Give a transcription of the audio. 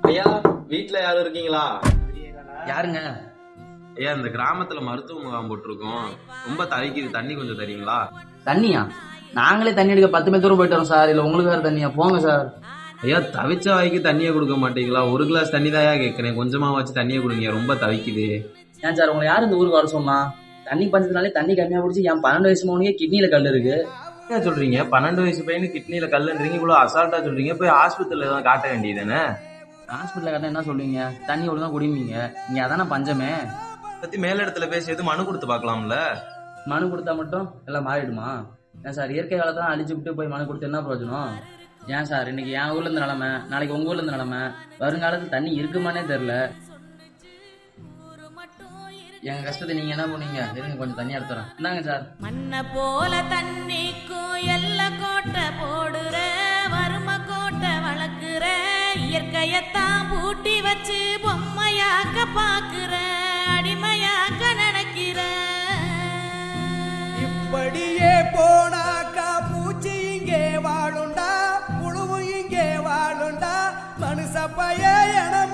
ஐயா வீட்டுல யாரும் இருக்கீங்களா? யாருங்க? ஐயா இந்த கிராமத்துல மருத்துவ முகாம் போட்டிருக்கோம், ரொம்ப தவிக்குது, தண்ணி கொஞ்சம் தரீங்களா? தண்ணியா? நாங்களே தண்ணி எடுக்க 10 மைல் தூரம் போயிட்டு வரோம் சார். இல்ல உங்களுக்கு வேற தண்ணியா? போங்க சார். ஐயா தவிச்ச வாய்க்கு தண்ணியை கொடுக்க மாட்டீங்களா? ஒரு கிளாஸ் தண்ணி தாயா கேட்கறேன், கொஞ்சமா வச்சு தண்ணியை கொடுங்க, ரொம்ப தவிக்குது. ஏன் சார் உங்களை யாரு இந்த ஊருக்கு வர சொன்னா? தண்ணி பஞ்சத்தினாலே தண்ணி கம்மியா குடிச்சு என் 12 வயசு மகனுக்கே கிட்னியில கல் இருக்கு. என்ன சொல்றீங்க? 12 வயசு பையனு கிட்னில கல்லுன்றீங்க, இவ்வளவு அசால்ட்டா சொல்றீங்க. போய் ஆஸ்பத்திரியில தான் காட்ட வேண்டியதுதானே? ஹாஸ்பிட்டல கட்ட என்ன சொல்றீங்க? தண்ணி ஒழுங்கா குடிப்பீங்க, இங்க அதான பஞ்சமே. பத்தி மேல இடத்துல பேசி எது மனு கொடுத்து பாக்கலாம்ல? மனு கொடுத்தா மட்டும் எல்லாம் மாறிடுமா? ஏன் சார் இயற்கை காலத்தான் அழிச்சு விட்டு போய் மனு கொடுத்து என்ன பிரயோஜனம்? ஏன் சார் இன்னைக்கு என் ஊர்ல இருந்து நிலைமை, நாளைக்கு உங்க ஊர்ல இருந்து நிலைமை, வருங்காலத்துல தண்ணி இருக்குமானே தெரியல. எங்க கஷ்டத்தை நீங்க என்ன பண்ணீங்க? இருங்க கொஞ்சம் தண்ணி எடுத்துறேன். இந்தாங்க சார். மண்ண போல தண்ணிக்கும் எல்ல கோட்டை போடுற, வறும கோட்டை வளர்க்குற, இயற்கையத்தான் பூட்டி வச்சு பொம்மையாக்க பாக்குற, அடிமையாக்க நினைக்கிற. இப்படியே போனாக்கா பூச்சி இங்கே வாழுண்டா, புழுவு இங்கே வாழுண்டா, மனுஷ பைய என